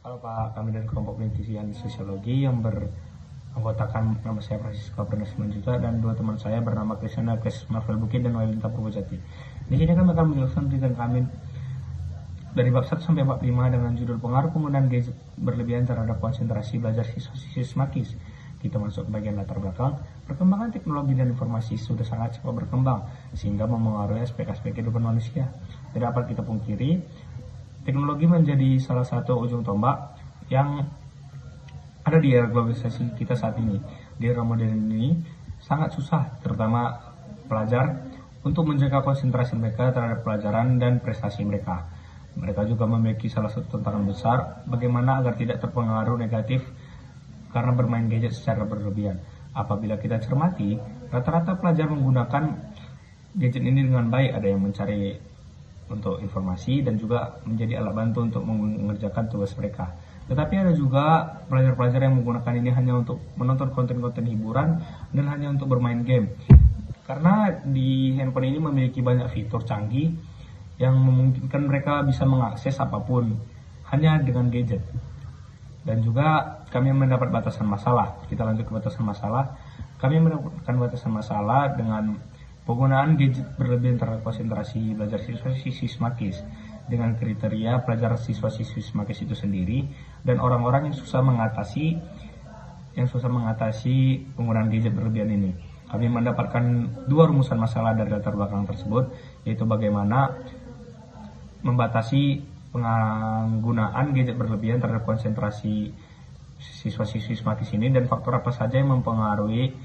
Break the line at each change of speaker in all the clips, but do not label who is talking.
Halo Pak, kami dari kelompok penelitian sosiologi yang beranggotakan nama saya Francisco Pernah Juta dan dua teman saya bernama Krisna Marvel Bukit dan Walinta Purwojati. Di sini kami akan menjelaskan penelitian kami dari bab 1 sampai bab 5 dengan judul pengaruh penggunaan gadget berlebihan terhadap konsentrasi belajar siswa-siswi SMAKIS. Kita masuk ke bagian latar belakang. Perkembangan teknologi dan informasi sudah sangat cepat berkembang sehingga memengaruhi aspek-aspek kehidupan manusia. Tidak dapat kita pungkiri, teknologi menjadi salah satu ujung tombak yang ada di era globalisasi kita saat ini. Di era modern ini sangat susah, terutama pelajar, untuk menjaga konsentrasi mereka terhadap pelajaran dan prestasi mereka. Mereka juga memiliki salah satu tantangan besar, bagaimana agar tidak terpengaruh negatif karena bermain gadget secara berlebihan. Apabila kita cermati, rata-rata pelajar menggunakan gadget ini dengan baik, ada yang mencari untuk informasi dan juga menjadi alat bantu untuk mengerjakan tugas mereka. Tetapi ada juga pelajar-pelajar yang menggunakan ini hanya untuk menonton konten-konten hiburan dan hanya untuk bermain game. Karena di handphone ini memiliki banyak fitur canggih yang memungkinkan mereka bisa mengakses apapun hanya dengan gadget. Dan juga kami mendapat batasan masalah. Kita lanjut ke batasan masalah. Kami mendapatkan batasan masalah dengan penggunaan gadget berlebihan terhadap konsentrasi belajar siswa-siswi SMAKIS dengan kriteria pelajar siswa-siswi SMAKIS itu sendiri dan orang-orang yang susah mengatasi penggunaan gadget berlebihan ini. Kami mendapatkan dua rumusan masalah dari latar belakang tersebut, yaitu bagaimana membatasi penggunaan gadget berlebihan terhadap konsentrasi siswa-siswi SMAKIS ini dan faktor apa saja yang mempengaruhi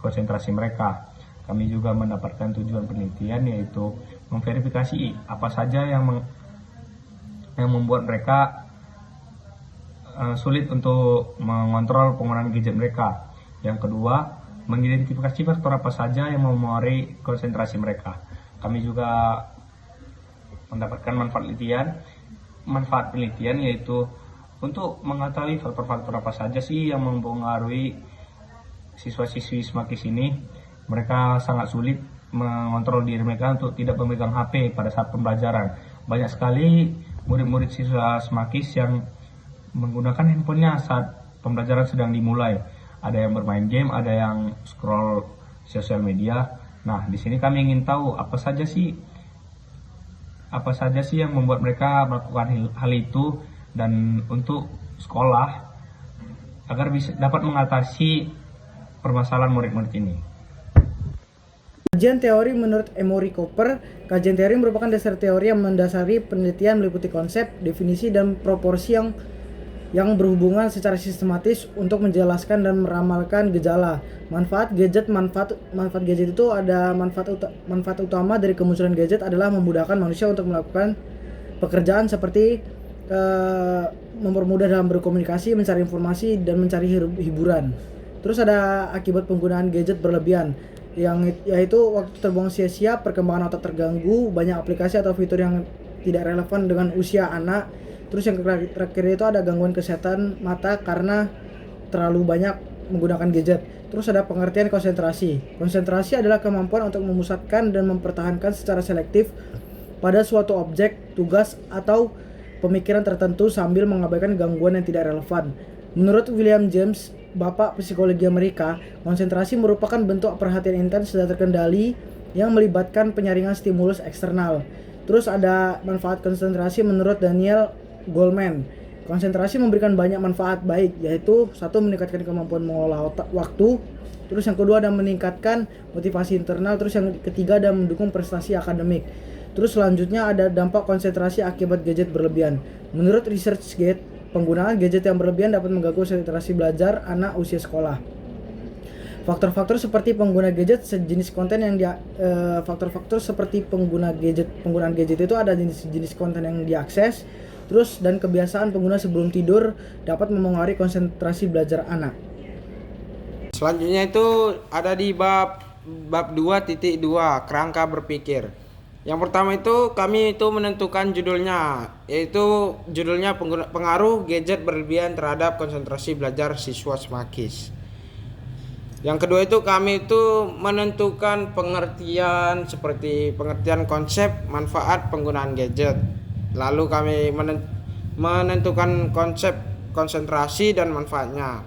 konsentrasi mereka. Kami juga mendapatkan tujuan penelitian, yaitu memverifikasi apa saja yang membuat mereka sulit untuk mengontrol penggunaan gadget mereka. Yang kedua, mengidentifikasi faktor apa saja yang mempengaruhi konsentrasi mereka. Kami juga mendapatkan manfaat penelitian yaitu untuk mengetahui faktor-faktor apa saja sih yang mempengaruhi siswa-siswi SMAKIS ini. Mereka sangat sulit mengontrol diri mereka untuk tidak memegang HP pada saat pembelajaran. Banyak sekali murid-murid siswa SMAKIS yang menggunakan handphonenya saat pembelajaran sedang dimulai. Ada yang bermain game, ada yang scroll sosial media. Nah, di sini kami ingin tahu apa saja sih yang membuat mereka melakukan hal itu dan untuk sekolah agar dapat mengatasi permasalahan murid-murid ini.
Kajian teori menurut Emory Cooper. Kajian teori merupakan dasar teori yang mendasari penelitian meliputi konsep, definisi, dan proporsi yang berhubungan secara sistematis untuk menjelaskan dan meramalkan gejala. Manfaat gadget itu ada manfaat utama dari kemunculan gadget adalah memudahkan manusia untuk melakukan pekerjaan seperti mempermudah dalam berkomunikasi, mencari informasi, dan mencari hiburan. Terus ada akibat penggunaan gadget berlebihan, yaitu waktu terbuang sia-sia, perkembangan otak terganggu, banyak aplikasi atau fitur yang tidak relevan dengan usia anak. Terus yang terakhir itu ada gangguan kesehatan mata karena terlalu banyak menggunakan gadget. Terus ada pengertian konsentrasi. Konsentrasi adalah kemampuan untuk memusatkan dan mempertahankan secara selektif pada suatu objek, tugas, atau pemikiran tertentu sambil mengabaikan gangguan yang tidak relevan. Menurut William James, Bapak Psikologi Amerika, konsentrasi merupakan bentuk perhatian intens dan terkendali yang melibatkan penyaringan stimulus eksternal. Terus ada manfaat konsentrasi menurut Daniel Goleman. Konsentrasi memberikan banyak manfaat baik, yaitu satu, meningkatkan kemampuan mengolah waktu. Terus yang kedua ada meningkatkan motivasi internal. Terus yang ketiga ada mendukung prestasi akademik. Terus selanjutnya ada dampak konsentrasi akibat gadget berlebihan. Menurut ResearchGate, penggunaan gadget yang berlebihan dapat mengganggu konsentrasi belajar anak usia sekolah. Faktor-faktor seperti pengguna gadget sejenis konten yang faktor-faktor seperti penggunaan gadget itu ada jenis konten yang diakses, terus dan kebiasaan pengguna sebelum tidur dapat memengaruhi konsentrasi belajar anak.
Selanjutnya itu ada di bab 2.2 kerangka berpikir. Yang pertama itu kami itu menentukan judulnya, yaitu judulnya pengaruh gadget berlebihan terhadap konsentrasi belajar siswa SMAKIS. Yang kedua itu kami itu menentukan pengertian seperti pengertian konsep manfaat penggunaan gadget. Lalu kami menentukan konsep konsentrasi dan manfaatnya.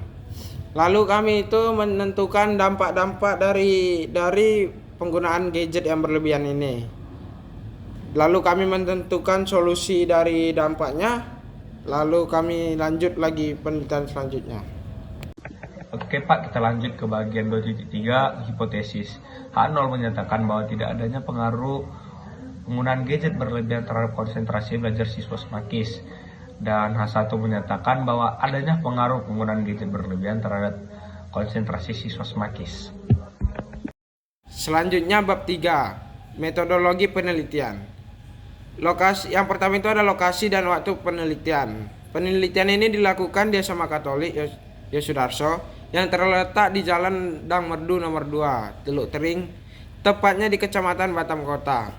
Lalu kami itu menentukan dampak-dampak dari penggunaan gadget yang berlebihan ini. Lalu kami menentukan solusi dari dampaknya. Lalu kami lanjut lagi penelitian selanjutnya.
Oke Pak, kita lanjut ke bagian 2.3, hipotesis. H0 menyatakan bahwa tidak adanya pengaruh penggunaan gadget berlebihan terhadap konsentrasi belajar siswa SMAKIS. Dan H1 menyatakan bahwa adanya pengaruh penggunaan gadget berlebihan terhadap konsentrasi siswa SMAKIS.
Selanjutnya bab 3, metodologi penelitian. Lokasi yang pertama itu ada lokasi dan waktu penelitian. Penelitian ini dilakukan di SMA Katolik Yosudarso yang terletak di Jalan Dang Merdu nomor 2, Teluk Tering, tepatnya di Kecamatan Batam Kota.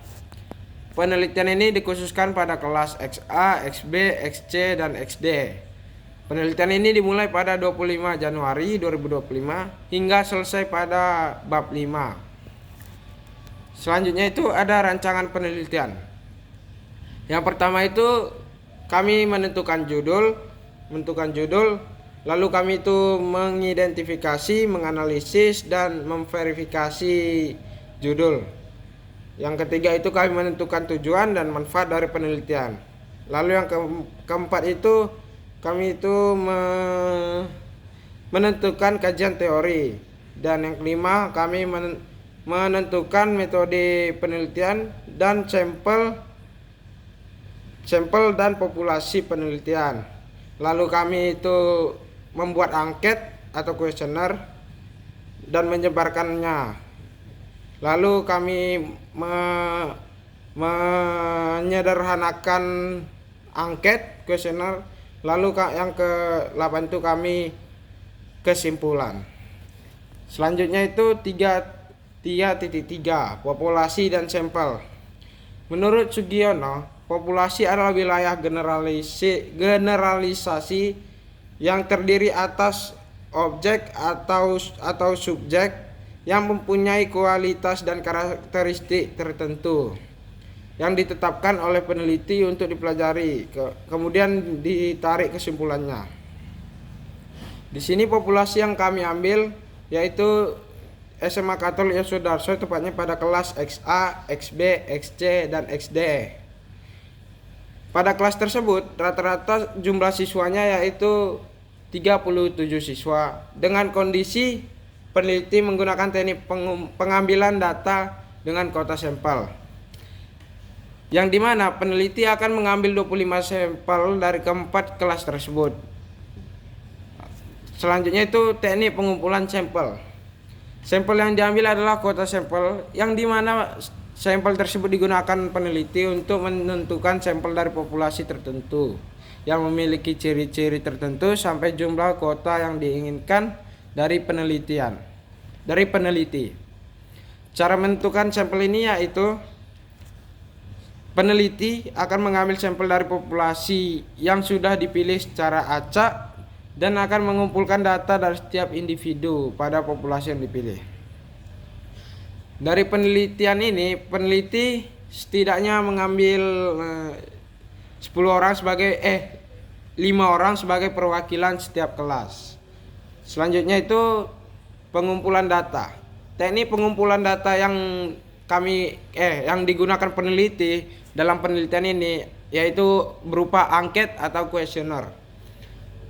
Penelitian ini dikhususkan pada kelas XA, XB, XC, dan XD. Penelitian ini dimulai pada 25 Januari 2025 hingga selesai pada bab 5. Selanjutnya itu ada rancangan penelitian. Yang pertama itu kami menentukan judul, lalu kami itu mengidentifikasi, menganalisis, dan memverifikasi judul. Yang ketiga itu kami menentukan tujuan dan manfaat dari penelitian. Lalu yang keempat itu kami itu menentukan kajian teori. Dan yang kelima kami menentukan metode penelitian dan sampel dan populasi penelitian. Lalu kami itu membuat angket atau kuesioner dan menyebarkannya. Lalu kami menyederhanakan angket, kuesioner. Lalu yang ke-8 itu kami kesimpulan. Selanjutnya itu 3.3 populasi dan sampel. Menurut Sugiono, populasi adalah wilayah generalisasi yang terdiri atas objek atau subjek yang mempunyai kualitas dan karakteristik tertentu yang ditetapkan oleh peneliti untuk dipelajari, kemudian ditarik kesimpulannya. Di sini populasi yang kami ambil yaitu SMA Katolik Yosudarso, tepatnya pada kelas XA, XB, XC, dan XD. Pada kelas tersebut rata-rata jumlah siswanya yaitu 37 siswa dengan kondisi peneliti menggunakan teknik pengambilan data dengan kota sampel, yang dimana peneliti akan mengambil 25 sampel dari keempat kelas tersebut. Selanjutnya itu teknik pengumpulan sampel. Sampel yang diambil adalah kota sampel, yang dimana sampel tersebut digunakan peneliti untuk menentukan sampel dari populasi tertentu yang memiliki ciri-ciri tertentu sampai jumlah kota yang diinginkan dari peneliti. Cara menentukan sampel ini yaitu peneliti akan mengambil sampel dari populasi yang sudah dipilih secara acak dan akan mengumpulkan data dari setiap individu pada populasi yang dipilih. Dari penelitian ini, peneliti setidaknya mengambil 5 orang sebagai perwakilan setiap kelas. Selanjutnya itu pengumpulan data. Teknik pengumpulan data yang digunakan peneliti dalam penelitian ini yaitu berupa angket atau kuesioner.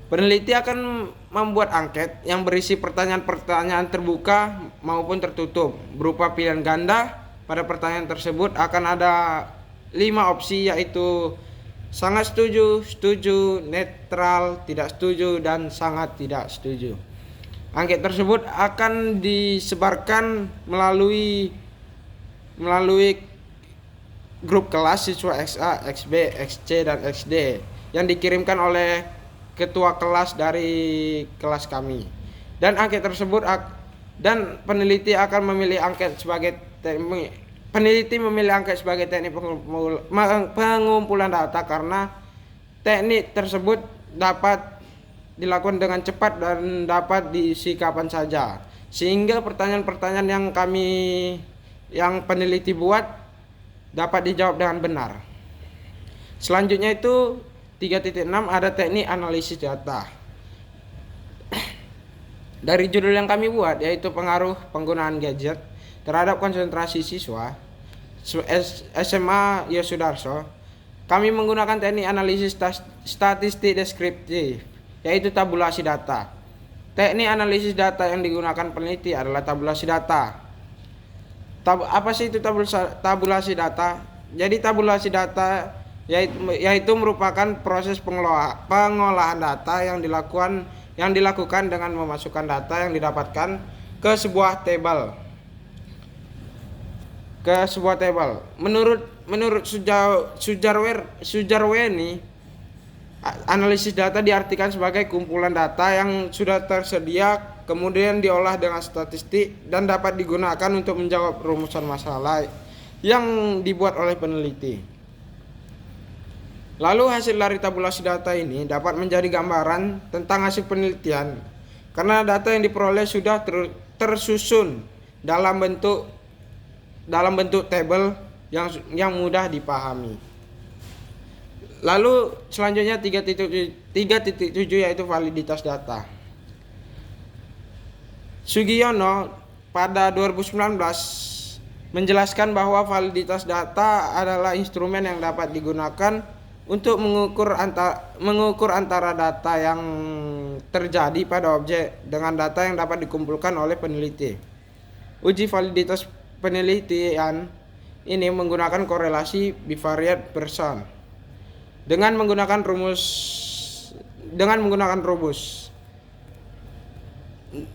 Peneliti akan membuat angket yang berisi pertanyaan-pertanyaan terbuka maupun tertutup berupa pilihan ganda. Pada pertanyaan tersebut akan ada 5 opsi yaitu sangat setuju, setuju, netral, tidak setuju, dan sangat tidak setuju. Angket tersebut akan disebarkan melalui grup kelas siswa XA, XB, XC, dan XD yang dikirimkan oleh ketua kelas dari kelas kami. Dan angket tersebut peneliti akan memilih angket sebagai teknik pengumpulan data karena teknik tersebut dapat dilakukan dengan cepat dan dapat diisi kapan saja, sehingga pertanyaan-pertanyaan yang peneliti buat dapat dijawab dengan benar. Selanjutnya itu 3.6 ada teknik analisis data. Dari judul yang kami buat yaitu pengaruh penggunaan gadget terhadap konsentrasi siswa SMA Yosudarso, kami menggunakan teknik analisis statistik deskriptif yaitu tabulasi data. Teknik analisis data yang digunakan peneliti adalah tabulasi data. Apa sih itu tabulasi data? Jadi tabulasi data yaitu merupakan proses pengolahan data yang dilakukan dengan memasukkan data yang didapatkan ke sebuah tabel. Menurut Sujarweni, analisis data diartikan sebagai kumpulan data yang sudah tersedia kemudian diolah dengan statistik dan dapat digunakan untuk menjawab rumusan masalah yang dibuat oleh peneliti. Lalu hasil dari tabulasi data ini dapat menjadi gambaran tentang hasil penelitian karena data yang diperoleh sudah tersusun dalam bentuk tabel yang mudah dipahami. Lalu selanjutnya 3.7 yaitu validitas data. Sugiono pada 2019 menjelaskan bahwa validitas data adalah instrumen yang dapat digunakan untuk mengukur antara data yang terjadi pada objek dengan data yang dapat dikumpulkan oleh peneliti. Uji validitas penelitian ini menggunakan korelasi bivariate Pearson dengan menggunakan rumus.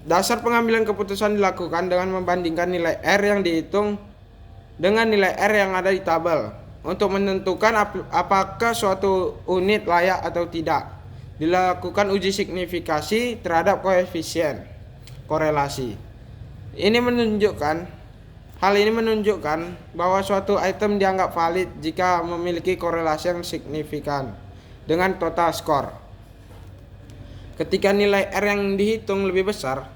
Dasar pengambilan keputusan dilakukan dengan membandingkan nilai R yang dihitung dengan nilai R yang ada di tabel untuk menentukan apakah suatu unit layak atau tidak. Dilakukan uji signifikasi terhadap koefisien korelasi. Hal ini menunjukkan bahwa suatu item dianggap valid jika memiliki korelasi yang signifikan dengan total skor. Ketika nilai R yang dihitung lebih besar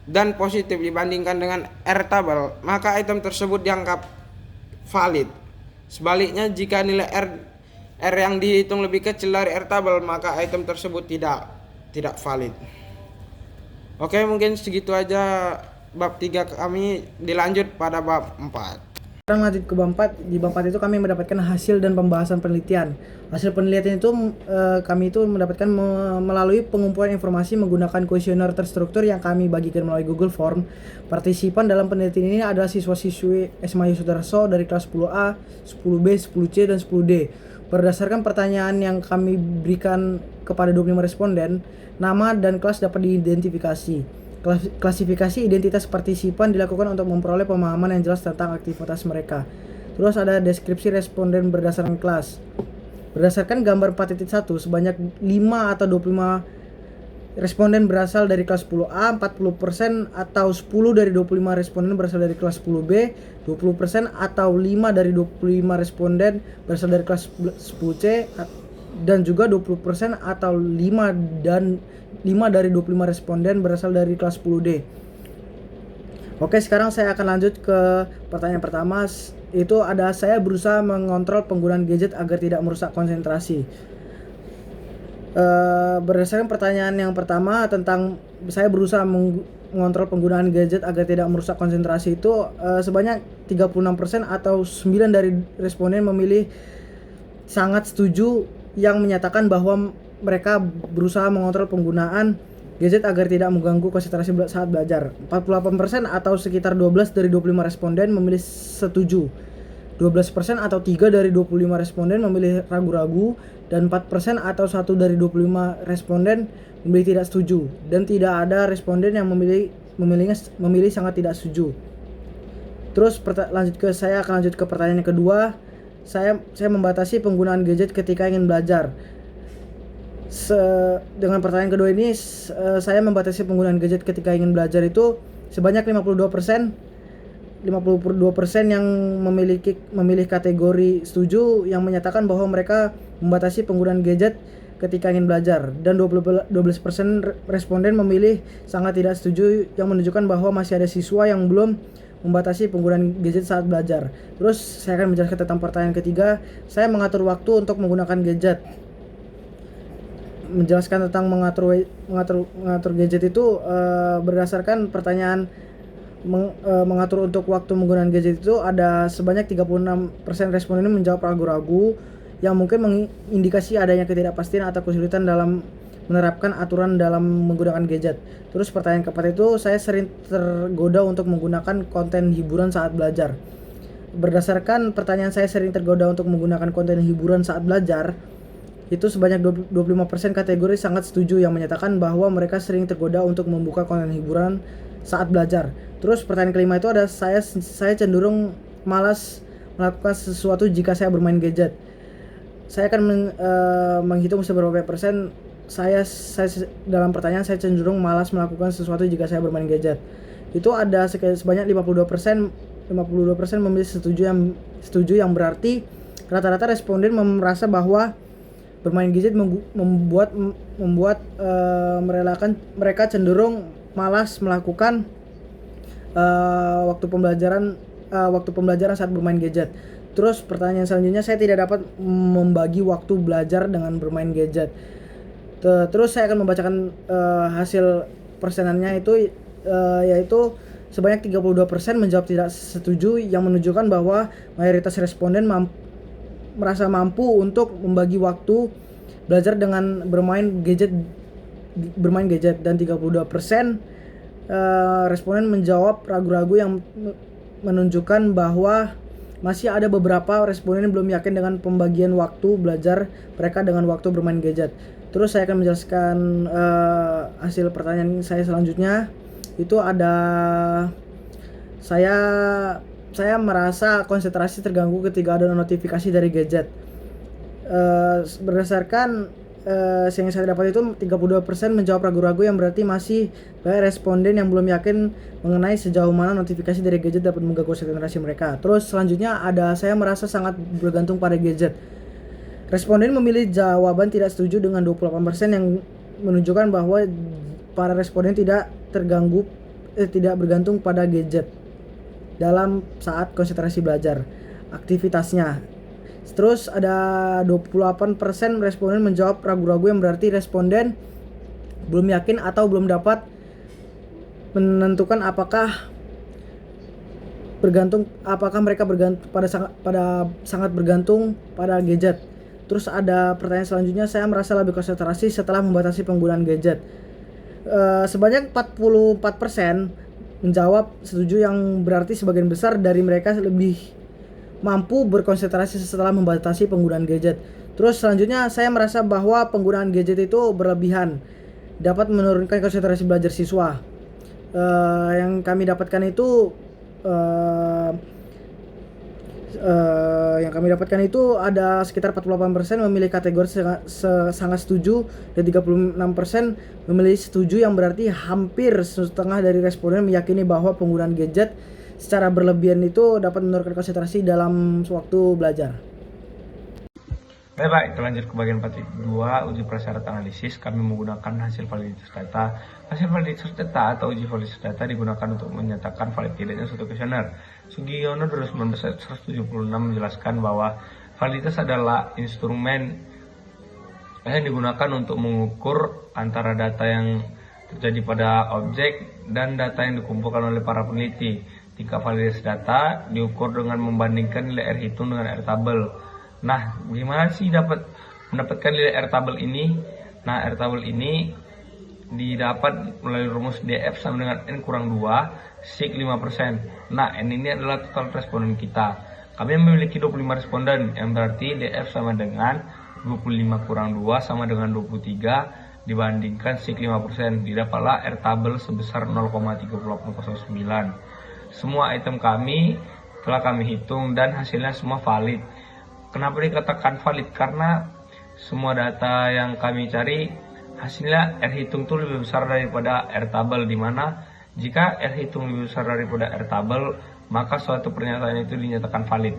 dan positif dibandingkan dengan R tabel, maka item tersebut dianggap valid. Sebaliknya, jika nilai R yang dihitung lebih kecil dari R tabel, maka item tersebut tidak valid. Oke, mungkin segitu aja bab 3 kami, dilanjut pada bab 4.
Sekarang lanjut ke bab 4. Di bab 4 itu kami mendapatkan hasil dan pembahasan penelitian. Hasil penelitian itu kami itu mendapatkan melalui pengumpulan informasi menggunakan kuesioner terstruktur yang kami bagikan melalui Google Form. Partisipan dalam penelitian ini adalah siswa-siswi SMA Yosudarso dari kelas 10A, 10B, 10C, dan 10D. Berdasarkan pertanyaan yang kami berikan kepada 25 responden, nama dan kelas dapat diidentifikasi. Klasifikasi identitas partisipan dilakukan untuk memperoleh pemahaman yang jelas tentang aktivitas mereka. Terus ada deskripsi responden berdasarkan kelas. Berdasarkan gambar 4.1, sebanyak 5 atau 25 responden berasal dari kelas 10A, 40% atau 10 dari 25 responden berasal dari kelas 10B, 20% atau 5 dari 25 responden berasal dari kelas 10C, dan juga 20% atau 5 dari 25 responden berasal dari kelas 10D. Oke, sekarang saya akan lanjut ke pertanyaan pertama. Itu ada saya berusaha mengontrol penggunaan gadget agar tidak merusak konsentrasi. Berdasarkan pertanyaan yang pertama tentang saya berusaha mengontrol penggunaan gadget agar tidak merusak konsentrasi itu sebanyak 36% atau 9 dari responden memilih sangat setuju yang menyatakan bahwa mereka berusaha mengontrol penggunaan gadget agar tidak mengganggu konsentrasi saat belajar. 48% atau sekitar 12 dari 25 responden memilih setuju. 12% atau 3 dari 25 responden memilih ragu-ragu, dan 4% atau 1 dari 25 responden memilih tidak setuju, dan tidak ada responden yang memilih sangat tidak setuju. Terus saya akan lanjut ke pertanyaan yang kedua. Saya membatasi penggunaan gadget ketika ingin belajar. Dengan pertanyaan kedua ini, saya membatasi penggunaan gadget ketika ingin belajar itu sebanyak 52% yang memilih kategori setuju, yang menyatakan bahwa mereka membatasi penggunaan gadget ketika ingin belajar, dan 12% responden memilih sangat tidak setuju, yang menunjukkan bahwa masih ada siswa yang belum membatasi penggunaan gadget saat belajar. Terus saya akan menjelaskan tentang pertanyaan ketiga. Saya mengatur waktu untuk menggunakan gadget. menjelaskan tentang mengatur gadget itu berdasarkan pertanyaan mengatur untuk waktu menggunakan gadget itu ada sebanyak 36% responden menjawab ragu-ragu yang mungkin mengindikasi adanya ketidakpastian atau kesulitan dalam menerapkan aturan dalam menggunakan gadget. Terus pertanyaan keempat itu, saya sering tergoda untuk menggunakan konten hiburan saat belajar. Berdasarkan pertanyaan saya sering tergoda untuk menggunakan konten hiburan saat belajar, itu sebanyak 25% kategori sangat setuju yang menyatakan bahwa mereka sering tergoda untuk membuka konten hiburan saat belajar. Terus pertanyaan kelima itu ada saya cenderung malas melakukan sesuatu jika saya bermain gadget. Saya akan menghitung seberapa persen saya dalam pertanyaan saya cenderung malas melakukan sesuatu jika saya bermain gadget. Itu ada sebanyak 52% memilih setuju yang berarti rata-rata responden merasa bahwa bermain gadget membuat mereka cenderung malas melakukan waktu pembelajaran saat bermain gadget. Terus pertanyaan selanjutnya, saya tidak dapat membagi waktu belajar dengan bermain gadget. Terus saya akan membacakan hasil persenannya itu yaitu sebanyak 32% menjawab tidak setuju yang menunjukkan bahwa mayoritas responden merasa mampu untuk membagi waktu belajar dengan bermain gadget dan 32% responden menjawab ragu-ragu yang menunjukkan bahwa masih ada beberapa responden yang belum yakin dengan pembagian waktu belajar mereka dengan waktu bermain gadget. Terus saya akan menjelaskan hasil pertanyaan saya selanjutnya. Itu ada saya merasa konsentrasi terganggu ketika ada notifikasi dari gadget. Berdasarkan yang saya dapat itu 32% menjawab ragu-ragu yang berarti masih banyak responden yang belum yakin mengenai sejauh mana notifikasi dari gadget dapat mengganggu konsentrasi mereka. Terus selanjutnya ada saya merasa sangat bergantung pada gadget. Responden memilih jawaban tidak setuju dengan 28% yang menunjukkan bahwa para responden tidak bergantung pada gadget dalam saat konsentrasi belajar aktivitasnya. Terus ada 28% responden menjawab ragu-ragu yang berarti responden belum yakin atau belum dapat menentukan apakah mereka sangat bergantung pada gadget. Terus ada pertanyaan selanjutnya, saya merasa lebih konsentrasi setelah membatasi penggunaan gadget. Sebanyak 44% menjawab setuju yang berarti sebagian besar dari mereka lebih mampu berkonsentrasi setelah membatasi penggunaan gadget. Terus selanjutnya, saya merasa bahwa penggunaan gadget itu berlebihan dapat menurunkan konsentrasi belajar siswa. Yang kami dapatkan itu ada sekitar 48% memilih kategori sangat setuju dan 36% memilih setuju yang berarti hampir setengah dari responden meyakini bahwa penggunaan gadget secara berlebihan itu dapat menurunkan konsentrasi dalam waktu belajar.
Baik, kita lanjut ke bagian 4.2 uji prasyarat analisis. Kami menggunakan hasil validitas data. Hasil validitas data atau uji validitas data digunakan untuk menyatakan valid tidaknya suatu kuesioner. Sugiono 2019-176 menjelaskan bahwa validitas adalah instrumen yang digunakan untuk mengukur antara data yang terjadi pada objek dan data yang dikumpulkan oleh para peneliti. Tingkat validitas data diukur dengan membandingkan nilai R hitung dengan R tabel. Nah, gimana sih mendapatkan nilai R tabel ini? Nah, R tabel ini didapat melalui rumus DF sama dengan N kurang 2 Sik 5%. Nah, N ini adalah total responden kita. Kami memiliki 25 responden, yang berarti DF sama dengan 25 kurang 2 sama dengan 23 dibandingkan Sik 5%. Didapatlah R tabel sebesar 0,3809. Semua item kami telah kami hitung dan hasilnya semua valid. Kenapa dikatakan valid? Karena semua data yang kami cari hasilnya R hitung itu lebih besar daripada R tabel, dimana jika R hitung lebih besar daripada R tabel maka suatu pernyataan itu dinyatakan valid.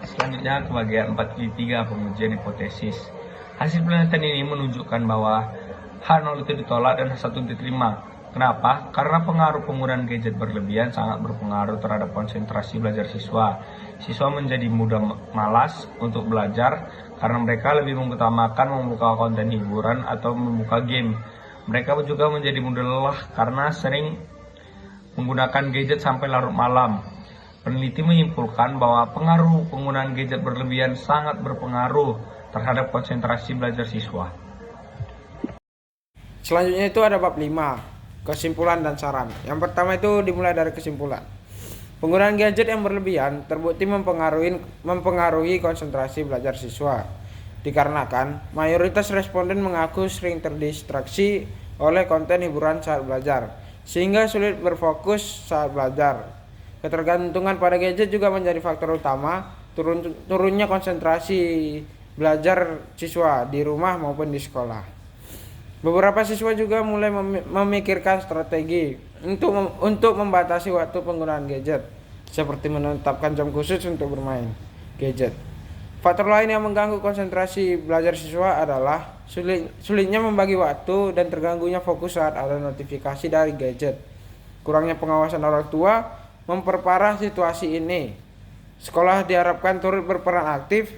Selanjutnya ke bagian 4.3 pengujian hipotesis. Hasil penelitian ini menunjukkan bahwa H0 itu ditolak dan H1 diterima. Kenapa? Karena pengaruh penggunaan gadget berlebihan sangat berpengaruh terhadap konsentrasi belajar siswa. siswa menjadi mudah malas untuk belajar karena mereka lebih mengutamakan membuka konten hiburan atau membuka game. Mereka juga menjadi mudah lelah karena sering menggunakan gadget sampai larut malam. Peneliti menyimpulkan bahwa pengaruh penggunaan gadget berlebihan sangat berpengaruh terhadap konsentrasi belajar siswa.
Selanjutnya itu ada bab 5, kesimpulan dan saran. Yang pertama itu dimulai dari kesimpulan. Penggunaan gadget yang berlebihan terbukti mempengaruhi konsentrasi belajar siswa. Dikarenakan mayoritas responden mengaku sering terdistraksi oleh konten hiburan saat belajar, sehingga sulit berfokus saat belajar. Ketergantungan pada gadget juga menjadi faktor utama turunnya konsentrasi belajar siswa di rumah maupun di sekolah. Beberapa siswa juga mulai memikirkan strategi untuk membatasi waktu penggunaan gadget, seperti menetapkan jam khusus untuk bermain gadget. Faktor lain yang mengganggu konsentrasi belajar siswa adalah sulitnya membagi waktu dan terganggunya fokus saat ada notifikasi dari gadget. Kurangnya pengawasan orang tua memperparah situasi ini. Sekolah diharapkan turut berperan aktif,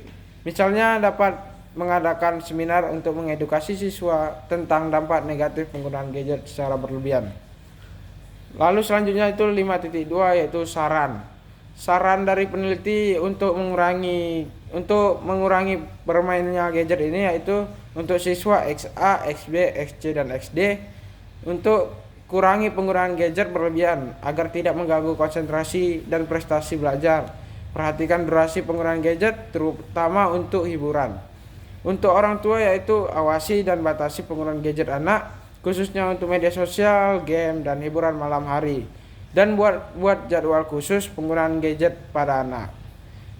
misalnya dapat mengadakan seminar untuk mengedukasi siswa tentang dampak negatif penggunaan gadget secara berlebihan. Lalu selanjutnya itu 5.2 yaitu saran. Saran dari peneliti untuk mengurangi bermainnya gadget ini yaitu untuk siswa XA, XB, XC dan XD untuk kurangi penggunaan gadget berlebihan agar tidak mengganggu konsentrasi dan prestasi belajar. Perhatikan durasi penggunaan gadget terutama untuk hiburan. Untuk orang tua yaitu awasi dan batasi penggunaan gadget anak khususnya untuk media sosial, game dan hiburan malam hari. Dan buat jadwal khusus penggunaan gadget pada anak.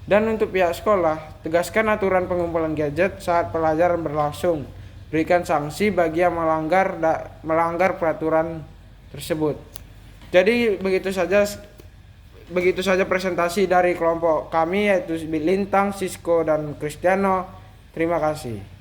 Dan untuk pihak sekolah, tegaskan aturan pengumpulan gadget saat pelajaran berlangsung. Berikan sanksi bagi yang melanggar peraturan tersebut. Jadi begitu saja presentasi dari kelompok kami yaitu Lintang, Sisko dan Kristiano. Terima kasih.